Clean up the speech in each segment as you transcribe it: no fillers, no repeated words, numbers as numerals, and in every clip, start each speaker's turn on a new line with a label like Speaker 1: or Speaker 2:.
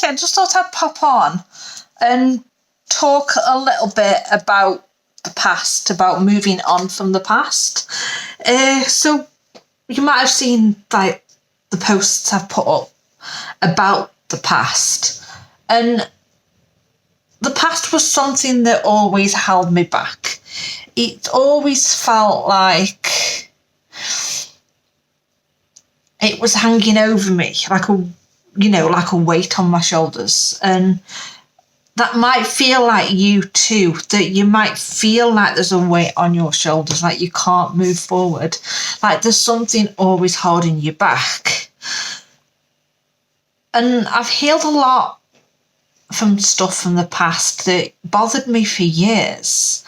Speaker 1: I just thought I'd pop on and talk a little bit about the past, about moving on from the past. So you might have seen like the posts I've put up about the past, and the past was something that always held me back. It always felt like it was hanging over me, like a weight on my shoulders. And that might feel like you too, that you might feel like there's a weight on your shoulders, like you can't move forward, like there's something always holding you back. And I've healed a lot from stuff from the past that bothered me for years.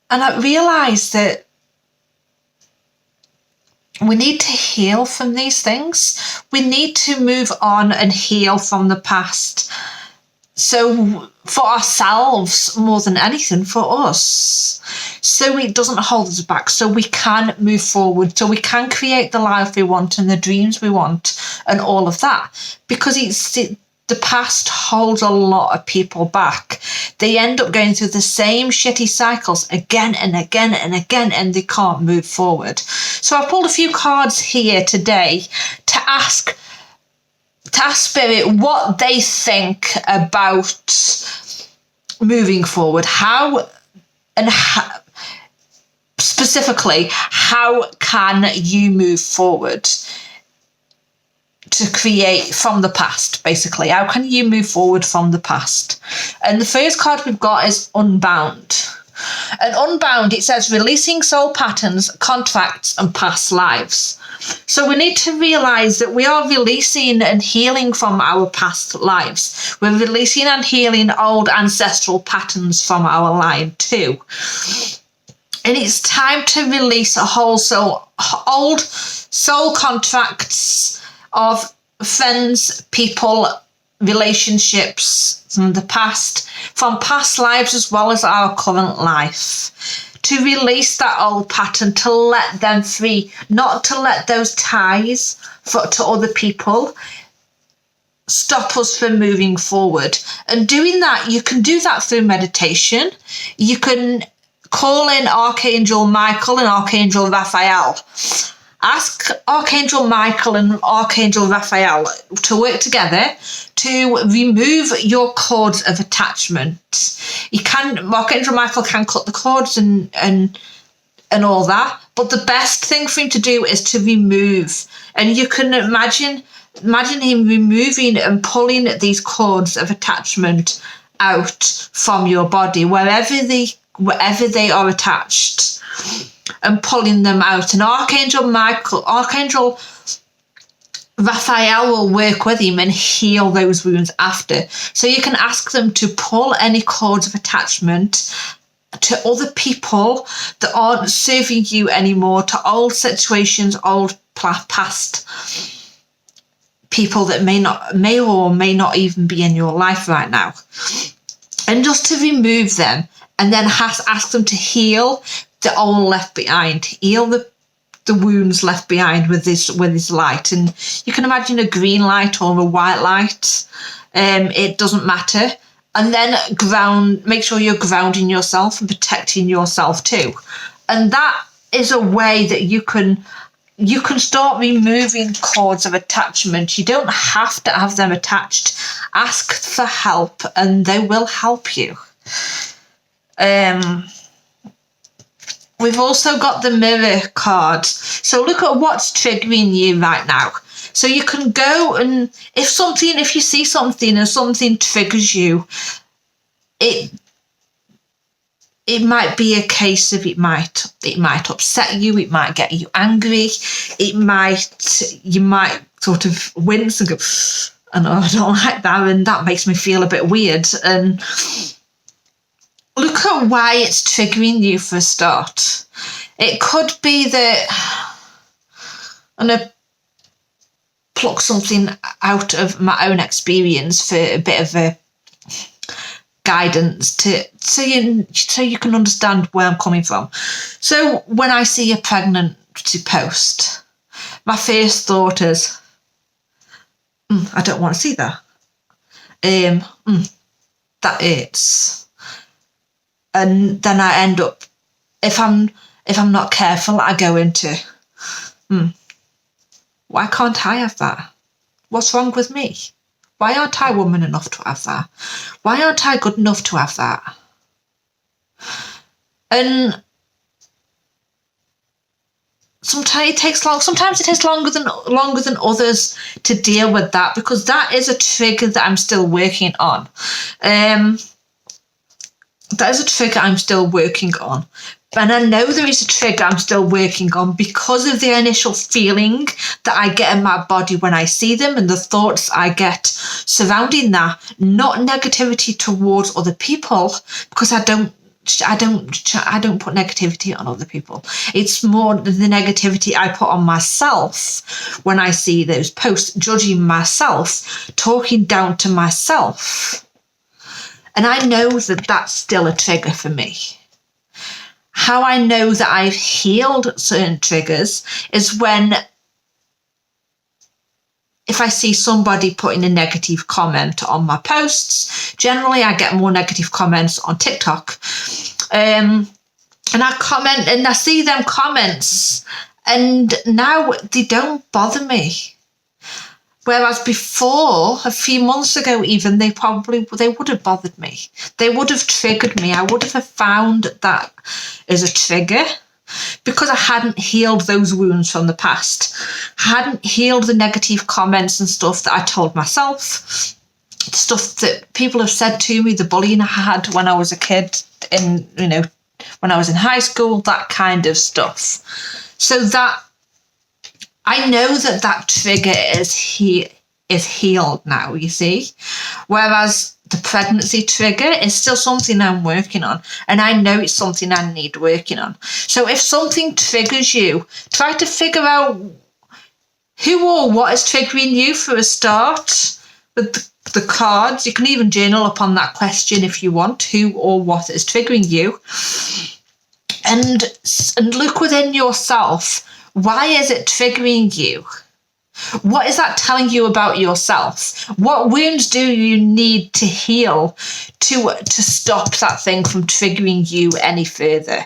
Speaker 1: And I realised that we need to heal from these things. We need to move on and heal from the past. So for ourselves, more than anything, for us. So it doesn't hold us back. So we can move forward. So we can create the life we want and the dreams we want and all of that. Because the past holds a lot of people back. They end up going through the same shitty cycles again and again and again, and they can't move forward. So I pulled a few cards here today to ask Spirit what they think about moving forward. Specifically, how can you move forward to create from the past, basically? How can you move forward from the past? And the first card we've got is Unbound. And Unbound, it says releasing soul patterns, contracts, and past lives. So we need to realise that we are releasing and healing from our past lives. We're releasing and healing old ancestral patterns from our line too. And it's time to release old soul contracts of friends, people, relationships from the past, from past lives as well as our current life. To release that old pattern, to let them free, not to let those ties to other people stop us from moving forward. And doing that, you can do that through meditation. You can call in Archangel Michael and Archangel Raphael. Ask Archangel Michael and Archangel Raphael to work together to remove your cords of attachment. Archangel Michael can cut the cords and all that, but the best thing for him to do is to remove. And you can imagine him removing and pulling these cords of attachment out from your body, wherever they are attached, and pulling them out. And Archangel Raphael will work with him and heal those wounds after. So you can ask them to pull any cords of attachment to other people that aren't serving you anymore, to old situations, old past people that may or may not even be in your life right now. And just to remove them, and then ask them to heal the old left behind, heal the wounds left behind with this light. And you can imagine a green light or a white light. It doesn't matter. And then make sure you're grounding yourself and protecting yourself too. And that is a way that you can start removing cords of attachment. You don't have to have them attached. Ask for help and they will help you. We've also got the Mirror card. So look at what's triggering you right now. So you can go and if you see something and something triggers you, it might be a case of it might upset you, it might get you angry, you might sort of wince and go, I know I don't like that, and that makes me feel a bit weird. And look at why it's triggering you for a start. It could be that I'm going to pluck something out of my own experience for a bit of a guidance so you can understand where I'm coming from. So when I see a pregnancy post, my first thought is, I don't want to see that. That hurts. And then I end up, if I'm not careful, I go into, why can't I have that? What's wrong with me? Why aren't I woman enough to have that? Why aren't I good enough to have that? And sometimes it takes longer than others to deal with that, because that is a trigger that I'm still working on. And I know there is a trigger I'm still working on because of the initial feeling that I get in my body when I see them and the thoughts I get surrounding that. Not negativity towards other people, because I don't put negativity on other people. It's more the negativity I put on myself when I see those posts, judging myself, talking down to myself. And I know that that's still a trigger for me. How I know that I've healed certain triggers is when, if I see somebody putting a negative comment on my posts, generally I get more negative comments on TikTok. And I comment and I see them comments, and now they don't bother me. Whereas before, a few months ago even, they would have bothered me. They would have triggered me. I would have found that as a trigger, because I hadn't healed those wounds from the past. I hadn't healed the negative comments and stuff that I told myself, stuff that people have said to me, the bullying I had when I was a kid, when I was in high school, that kind of stuff. So that I know that trigger is healed now, you see. Whereas the pregnancy trigger is still something I'm working on, and I know it's something I need working on. So if something triggers you, try to figure out who or what is triggering you for a start. With the cards, you can even journal upon that question if you want, who or what is triggering you. And look within yourself. Why is it triggering you? What is that telling you about yourself? What wounds do you need to heal to stop that thing from triggering you any further?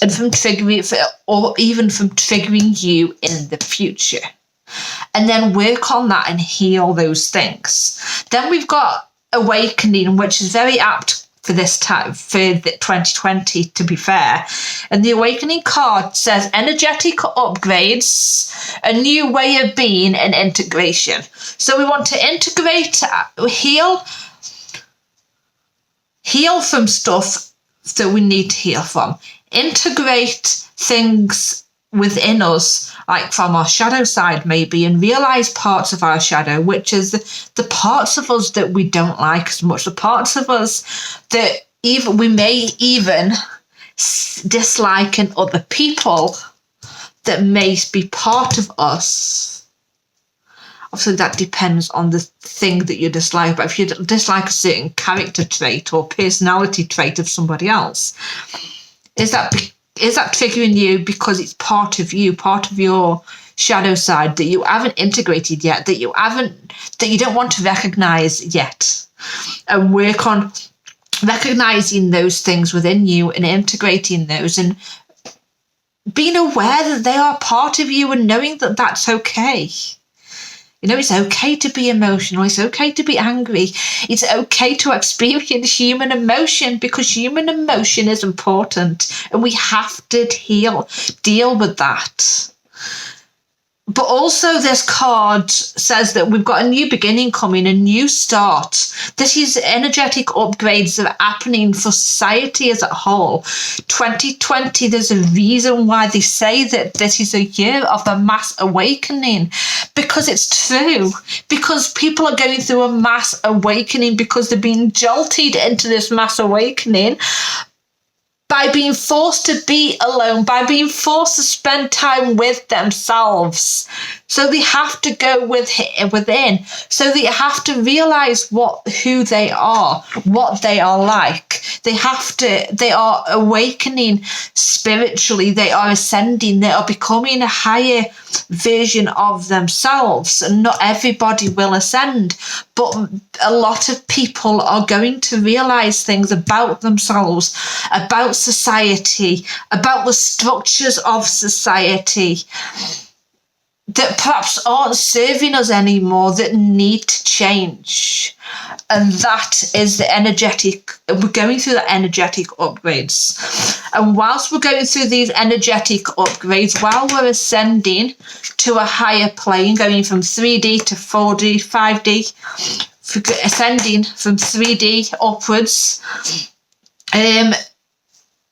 Speaker 1: And from triggering, or even from triggering you in the future? And then work on that and heal those things. Then we've got awakening, which is very apt for this time, for 2020, to be fair. And the awakening card says energetic upgrades, a new way of being, and integration. So we want to integrate, heal from stuff that we need to heal from. Integrate things within us, like from our shadow side maybe, and realize parts of our shadow, which is the parts of us that we don't like as much, the parts of us that we may even dislike in other people that may be part of us. Obviously that depends on the thing that you dislike, but if you dislike a certain character trait or personality trait of somebody else, is that triggering you because it's part of you, part of your shadow side that you haven't integrated yet, that you don't want to recognize yet? And work on recognizing those things within you and integrating those and being aware that they are part of you and knowing that that's okay. It's okay to be emotional. It's okay to be angry. It's okay to experience human emotion, because human emotion is important and we have to deal with that. But also this card says that we've got a new beginning coming, a new start. This is energetic upgrades that are happening for society as a whole. 2020, there's a reason why they say that this is a year of a mass awakening, because it's true. Because people are going through a mass awakening, because they're being jolted into this mass awakening by being forced to be alone, by being forced to spend time with themselves. So they have to go within. So they have to realize who they are, what they are like. They are awakening spiritually. They are ascending. They are becoming a higher version of themselves. And not everybody will ascend, but a lot of people are going to realize things about themselves, about society, about the structures of society that perhaps aren't serving us anymore, that need to change. And that is we're going through the energetic upgrades. And whilst we're going through these energetic upgrades, while we're ascending to a higher plane, going from 3D to 4D, 5D, ascending from 3D upwards,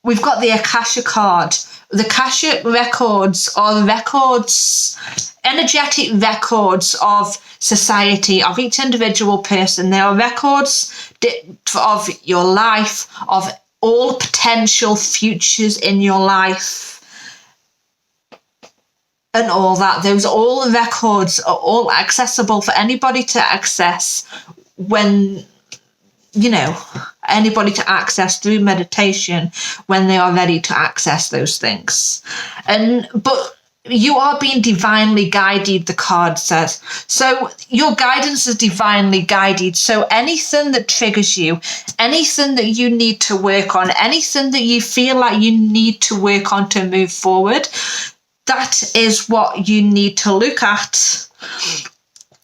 Speaker 1: we've got the Akasha card. The Akasha records are the records, energetic records of society, of each individual person. They are records of your life, of all potential futures in your life, and all that. Those all the records are all accessible for anybody to access when, anybody to access through meditation when they are ready to access those things. But you are being divinely guided, the card says. So your guidance is divinely guided. So anything that triggers you, anything that you need to work on, anything that you feel like you need to work on to move forward, that is what you need to look at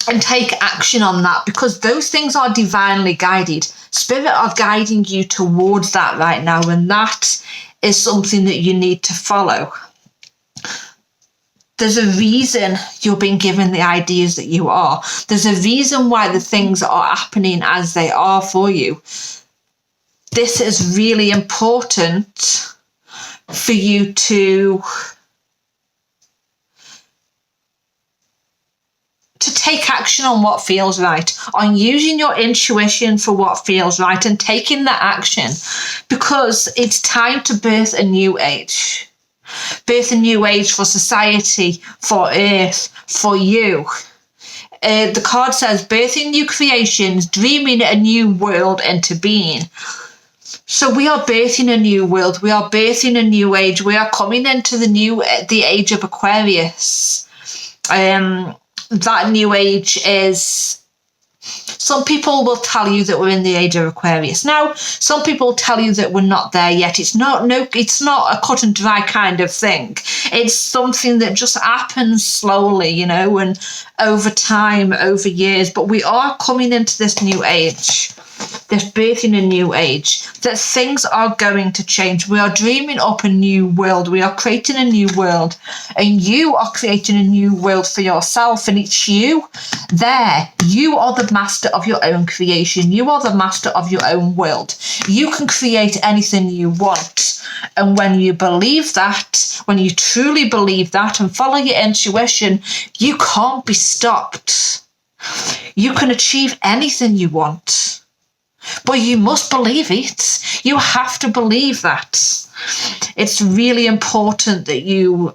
Speaker 1: and take action on that, because those things are divinely guided. Spirit are guiding you towards that right now, and that is something that you need to follow. There's a reason you're being given the ideas that you are. There's a reason why the things are happening as they are for you. This is really important for you to take action on what feels right, on using your intuition for what feels right and taking that action, because it's time to birth a new age. Birth a new age for society, for Earth, for you. The card says birthing new creations, dreaming a new world into being. So we are birthing a new world. We are birthing a new age. We are coming into the age of Aquarius. That new age is, some people will tell you that we're in the age of Aquarius. Now, some people tell you that we're not there yet. It's not a cut and dry kind of thing. It's something that just happens slowly, and over time, over years. But we are coming into this new age. This birthing a new age, that things are going to change. We are dreaming up a new world. We are creating a new world, and you are creating a new world for yourself, and it's you there. You are the master of your own creation. You are the master of your own world. You can create anything you want. And when you believe that, when you truly believe that and follow your intuition, you can't be stopped. You can achieve anything you want. But you must believe it. You have to believe that. It's really important that you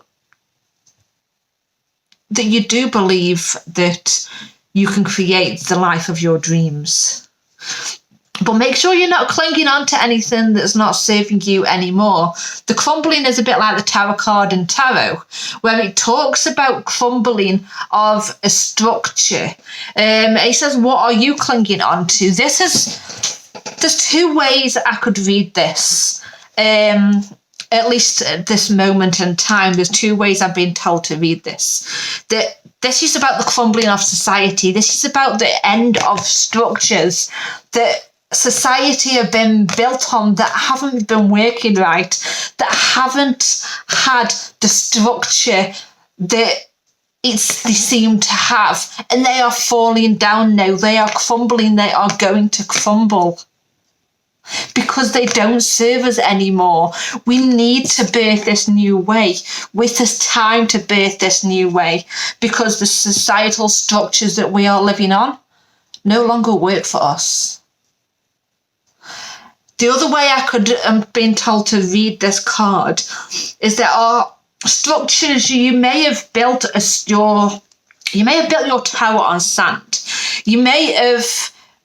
Speaker 1: do believe that you can create the life of your dreams. But make sure you're not clinging on to anything that's not serving you anymore. The crumbling is a bit like the tarot card in tarot, where it talks about crumbling of a structure. It says, what are you clinging on to? There's two ways I could read this. At least at this moment in time, there's two ways I've been told to read this. This is about the crumbling of society. This is about the end of structures that society have been built on, that haven't been working right, that haven't had the structure that they seem to have, and they are falling down now. They are crumbling. They are going to crumble because they don't serve us anymore. We need to birth this new way. With this time to birth this new way, because the societal structures that we are living on no longer work for us. The other way I could have been told to read this card is there are structures you may have built as your You may have built your tower on sand. You may have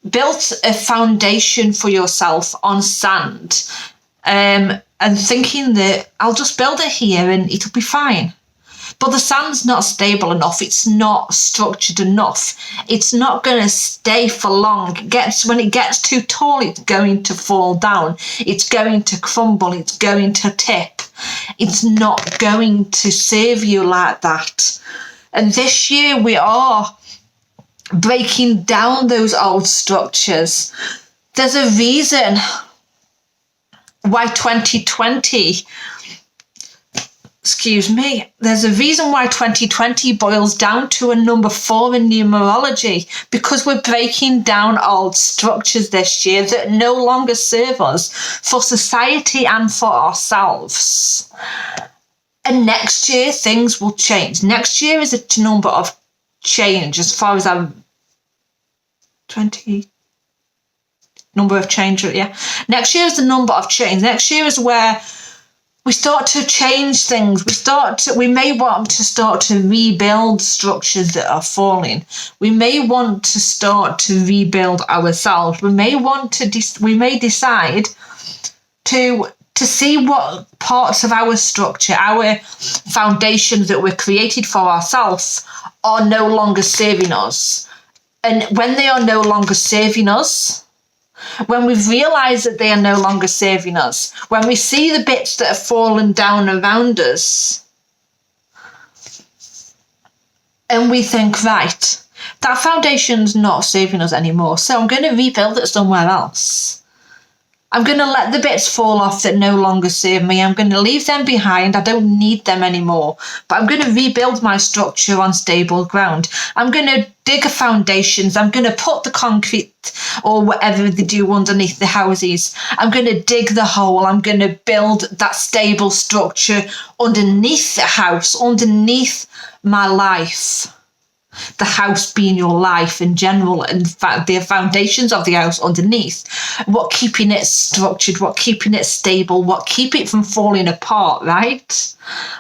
Speaker 1: built a foundation for yourself on sand, and thinking that I'll just build it here and it'll be fine. But the sand's not stable enough. It's not structured enough. It's not going to stay for long. When it gets too tall, it's going to fall down. It's going to crumble. It's going to tip. It's not going to serve you like that. And this year we are breaking down those old structures. There's a reason why 2020, there's a reason why 2020 boils down to a number 4 in numerology, because we're breaking down old structures this year that no longer serve us for society and for ourselves. And next year, things will change. Next year is a number of change as far as number of change, yeah. Next year is the number of change. Next year is where we start to change things. We may want to start to rebuild structures that are falling. We may want to start to rebuild ourselves. We may decide to see what parts of our structure, our foundations that were created for ourselves, are no longer serving us. And when they are no longer serving us, when we've realised that they are no longer serving us, when we see the bits that have fallen down around us, and we think, right, that foundation's not serving us anymore, so I'm going to rebuild it somewhere else. I'm going to let the bits fall off that no longer serve me. I'm going to leave them behind. I don't need them anymore. But I'm going to rebuild my structure on stable ground. I'm going to dig foundations. I'm going to put the concrete or whatever they do underneath the houses. I'm going to dig the hole. I'm going to build that stable structure underneath the house, underneath my life. The house being your life in general, and the foundations of the house underneath, what keeping it structured, what keeping it stable, what keep it from falling apart, right?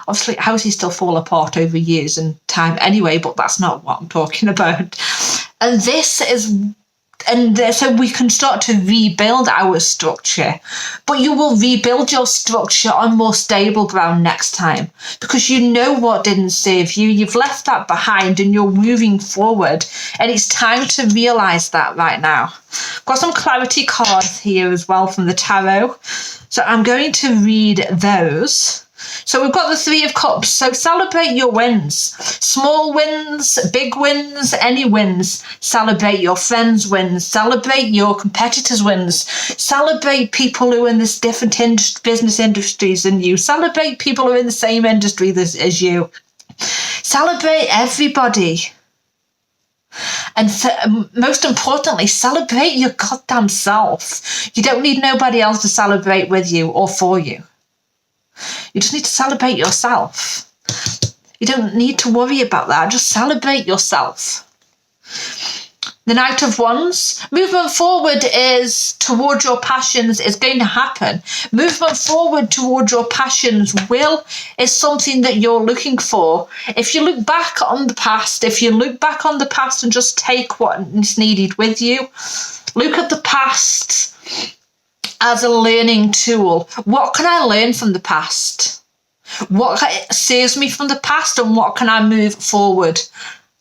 Speaker 1: Obviously houses still fall apart over years and time anyway, but that's not what I'm talking about. And so we can start to rebuild our structure, but you will rebuild your structure on more stable ground next time, because you know what didn't serve you. You've left that behind and you're moving forward, and it's time to realise that right now. Got some clarity cards here as well from the tarot, so I'm going to read those. So we've got the 3 of Cups. So celebrate your wins. Small wins, big wins, any wins. Celebrate your friends' wins. Celebrate your competitors' wins. Celebrate people who are in this different business industries than you. Celebrate people who are in the same industry as you. Celebrate everybody. And most importantly, celebrate your goddamn self. You don't need nobody else to celebrate with you or for you. You just need to celebrate yourself. You don't need to worry about that. Just celebrate yourself. The Knight of Wands. Movement forward is towards your passions is going to happen. Movement forward towards your passions is something that you're looking for. If you look back on the past, and just take what is needed with you, look at the past as a learning tool. What can I learn from the past? What serves me from the past, and what can I move forward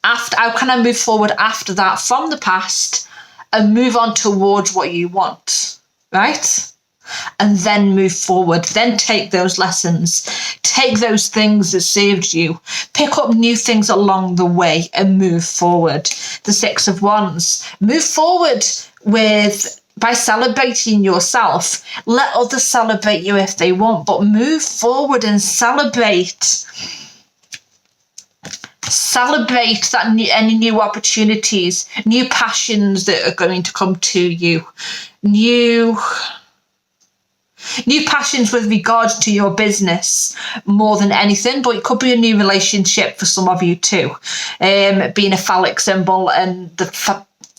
Speaker 1: after? How can I move forward after that from the past and move on towards what you want, right? And then move forward. Then take those lessons, take those things that served you, pick up new things along the way and move forward. The 6 of Wands. Move forward by celebrating yourself. Let others celebrate you if they want, but move forward and celebrate any new opportunities, new passions that are going to come to you, new passions with regards to your business more than anything, but it could be a new relationship for some of you too. Being a phallic symbol and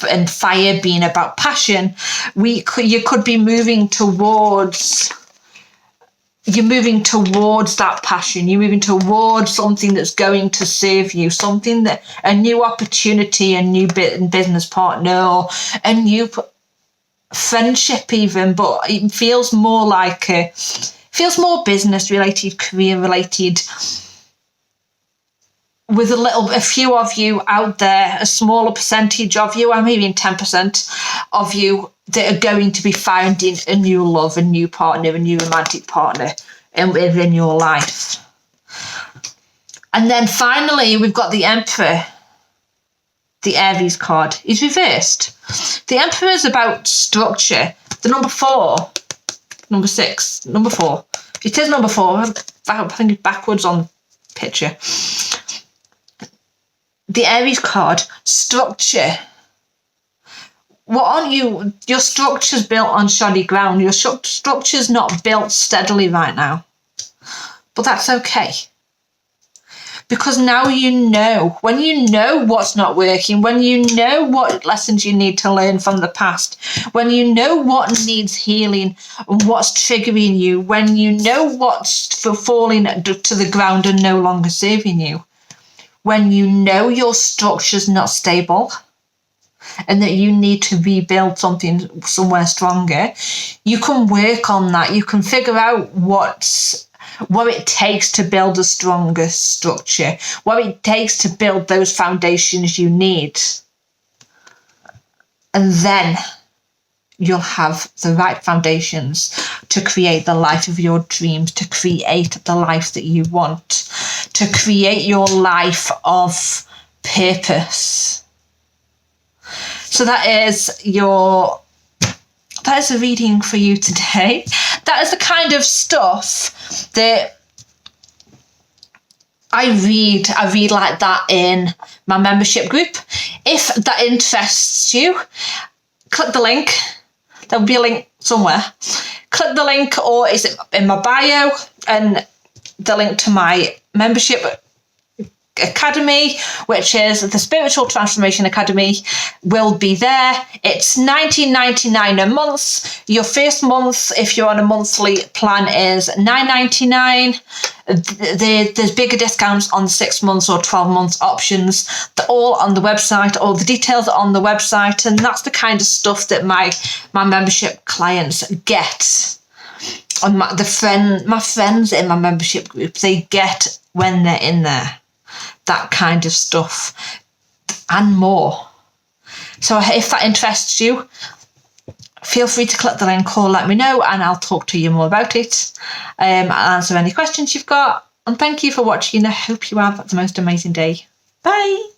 Speaker 1: and fire being about passion, you could be moving towards you're moving towards that passion. You're moving towards something that's going to serve you, something that a new opportunity, a new business partner, or a new friendship even, but it feels more like feels more business related, career related, with a few of you out there, a smaller percentage of you, or maybe 10% of you, that are going to be finding a new love, a new partner, a new romantic partner within your life. And then finally, we've got the Emperor, the Aries card. Is reversed. The Emperor is about structure. The number 4, number 6, number 4. It is number 4. I think it's backwards on the picture. The Aries card, structure. What aren't you? Your structure's built on shoddy ground. Your structure's not built steadily right now. But that's okay. Because now you know. When you know what's not working, when you know what lessons you need to learn from the past, when you know what needs healing and what's triggering you, when you know what's falling to the ground and no longer serving you, when you know your structure's not stable and that you need to rebuild something somewhere stronger, you can work on that. You can figure out what it takes to build a stronger structure, what it takes to build those foundations you need. And then you'll have the right foundations to create the life of your dreams, to create the life that you want, to create your life of purpose. So that is a reading for you today. That is the kind of stuff that I read like that in my membership group. If that interests you, click the link. There'll be a link somewhere. Click the link, or is it in my bio, and the link to my membership academy, which is the Spiritual Transformation Academy, will be there. It's $19.99 a month. Your first month, if you're on a monthly plan, is $9.99. There's bigger discounts on 6 months or 12 months options. They're all on the website. All the details are on the website, and that's the kind of stuff that my membership clients get. And my friends in my membership group, they get when they're in there. That kind of stuff and more. So if that interests you, feel free to click the link or let me know, and I'll talk to you more about it. I'll answer any questions you've got. And thank you for watching. I hope you have the most amazing day. Bye.